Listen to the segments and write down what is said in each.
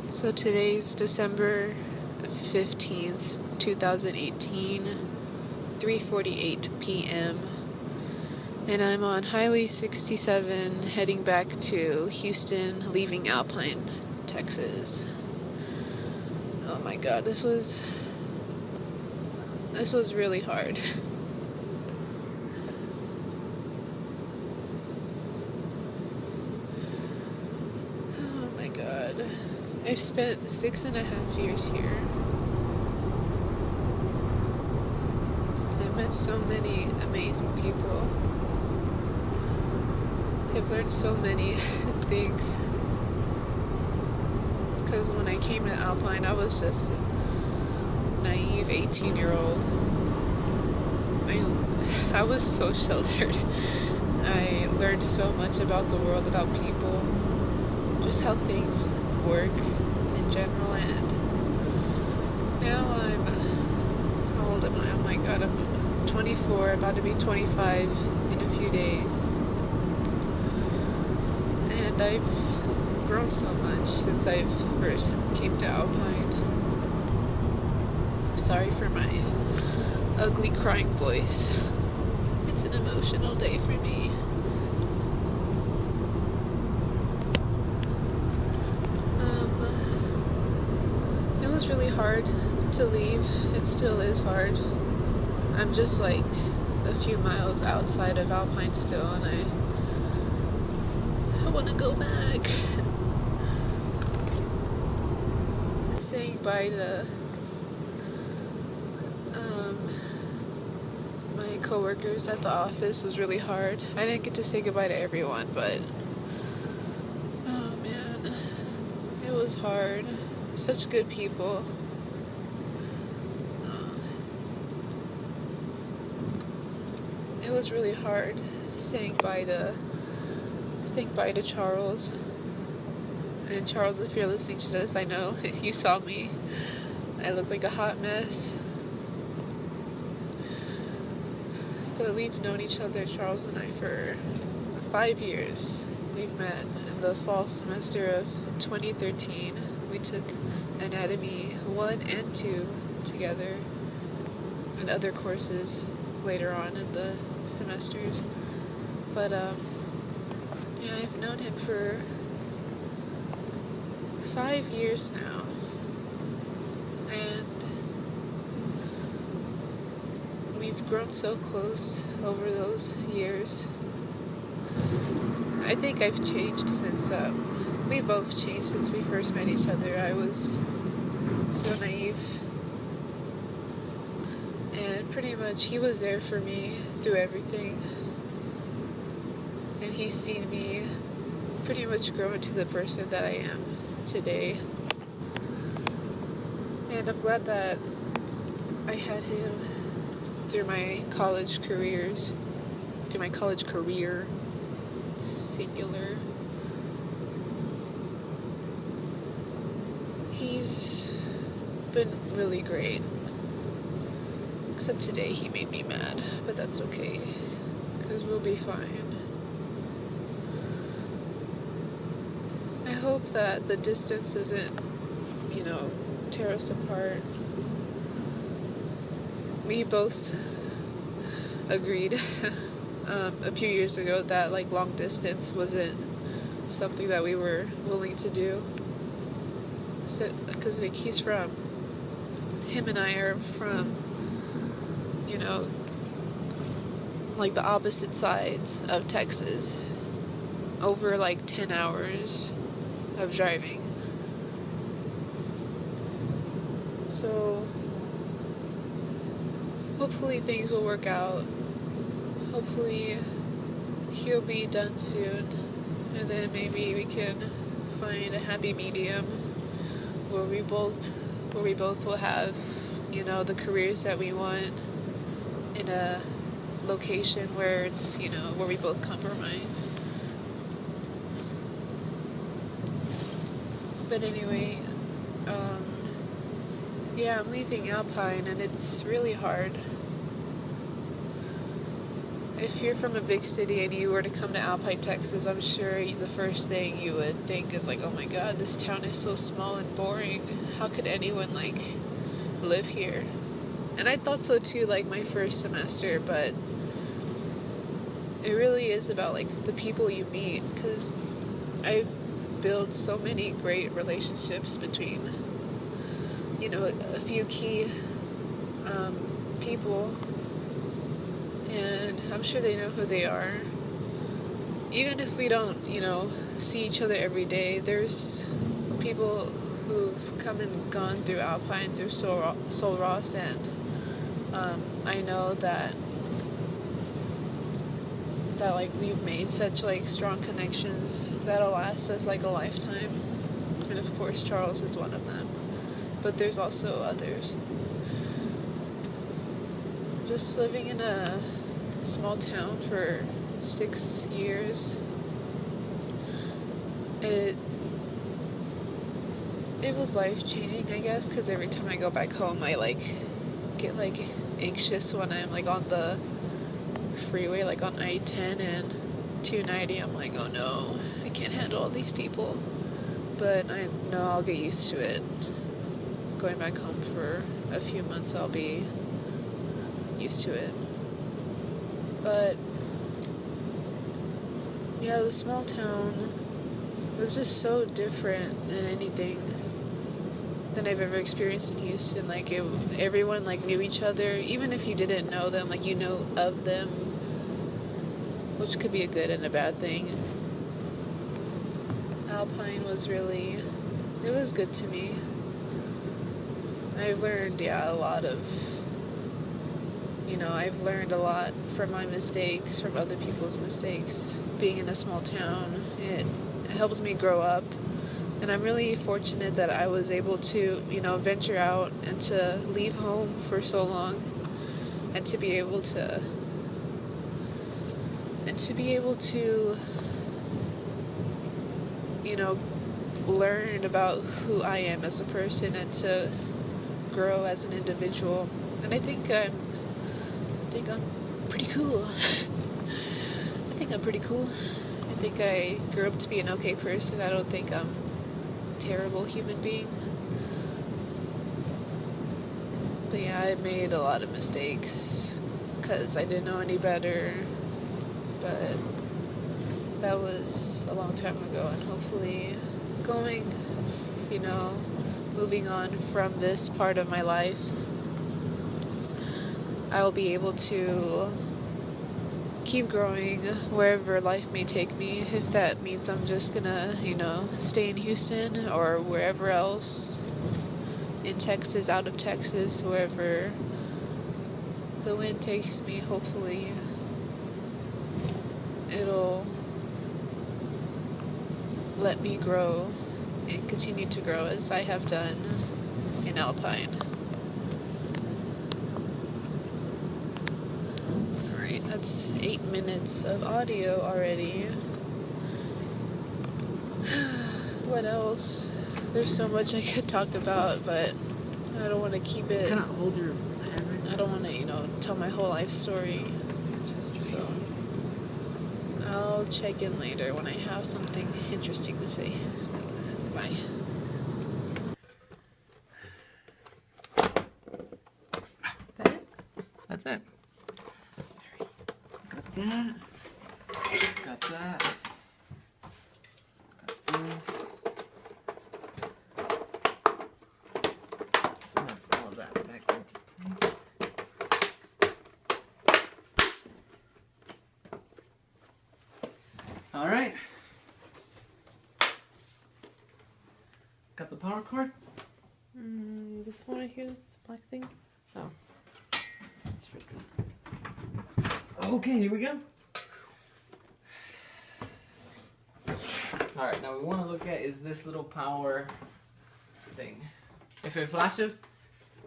So today's December 15th, 2018, 3:48 p.m. and I'm on Highway 67 heading back to Houston, leaving Alpine, Texas. Oh my god, this was really hard. Oh my god. I've spent 6.5 years here. I've met so many amazing people. I've learned so many things. Because when I came to Alpine, I was just a naive 18-year-old. I was so sheltered. I learned so much about the world, about people, just how things work in general, and now how old am I? Oh my god, I'm 24, about to be 25 in a few days, and I've grown so much since I first came to Alpine. I'm sorry for my ugly crying voice. It's an emotional day for me. It was really hard to leave. It still is hard. I'm just like a few miles outside of Alpine still, and I want to go back. Saying bye to my coworkers at the office was really hard. I didn't get to say goodbye to everyone, but oh man, it was hard. Such good people. It was really hard saying bye to Charles. And Charles, if you're listening to this, I know you saw me. I look like a hot mess. But we've known each other, Charles and I, for 5 years. We've met in the fall semester of 2013. We took Anatomy 1 and 2 together, and other courses later on in the semesters. But yeah, I've known him for 5 years now, and we've grown so close over those years. I think I've changed since we both changed since we first met each other. I was so naive, and pretty much he was there for me through everything, and he's seen me pretty much grow into the person that I am today. And I'm glad that I had him through my college career, singular. He's been really great. Except today he made me mad, but that's okay, because we'll be fine. I hope that the distance isn't, tear us apart. We both agreed a few years ago that long distance wasn't something that we were willing to do. So, because him and I are from, the opposite sides of Texas, over 10 hours of driving. So hopefully things will work out. Hopefully he'll be done soon, and then maybe we can find a happy medium where we both will have, the careers that we want in a location where it's, where we both compromise. But anyway, yeah, I'm leaving Alpine, and it's really hard. if you're from a big city and you were to come to Alpine, Texas, I'm sure the first thing you would think is like, oh my god, this town is so small and boring. How could anyone, like, live here? And I thought so too, like, my first semester, but it really is about, like, the people you meet, because I've built so many great relationships between, you know, a few key people, and I'm sure they know who they are. Even if we don't, you know, see each other every day, there's people who've come and gone through Alpine, through Sol Ross, and I know that like we've made such like strong connections that'll last us like a lifetime. And of course Charles is one of them, but there's also others. Just living in a small town for 6 years, it was life-changing, I guess, because every time I go back home I like get like anxious when I'm like on the freeway, like on I-10 and 290. I'm like, oh no, I can't handle all these people, but I know I'll get used to it. Going back home for a few months, I'll be used to it. But yeah, the small town was just so different than anything than I've ever experienced in Houston. Like, everyone like knew each other, even if you didn't know them, like you know of them, which could be a good and a bad thing. Alpine was really, it was good to me. I learned, a lot of, I've learned a lot from my mistakes, from other people's mistakes. Being in a small town, it helped me grow up. And I'm really fortunate that I was able to, venture out and to leave home for so long, and to be able to, learn about who I am as a person and to grow as an individual. And I think I'm pretty cool. I think I'm pretty cool. I think I grew up to be an okay person. I don't think I'm a terrible human being. But yeah, I made a lot of mistakes because I didn't know any better. But that was a long time ago, and hopefully moving on from this part of my life, I will be able to keep growing wherever life may take me. If that means I'm just gonna, stay in Houston or wherever else, in Texas, out of Texas, wherever the wind takes me, hopefully it'll let me grow and continue to grow as I have done in Alpine. Alright, that's 8 minutes of audio already. What else? There's so much I could talk about, but I don't want to keep it. Kind of hold your head right now. I don't want to, tell my whole life story. So I'll check in later when I have something interesting to say. Bye. That it? That's it. Got that. Got that. Got this. Snap all of that back into place. All right. Got the power cord? This one right here, this black thing. Oh. That's freaking. Okay, here we go. Alright, now we want to look at is this little power thing. If it flashes,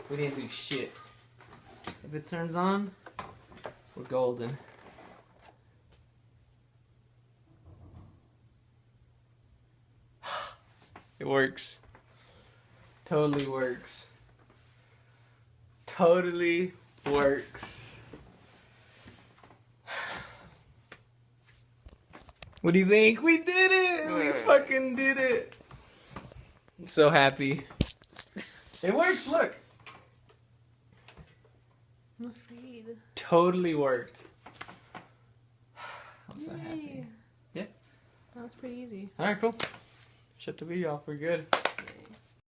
we didn't do shit. If it turns on, we're golden. It works. Totally works. Totally works. What do you think? We did it! We fucking did it! I'm so happy. It works, look. I'm afraid. Totally worked. I'm so Yay. happy. Yeah. That was pretty easy. Alright, cool. Shut the video off. We're good.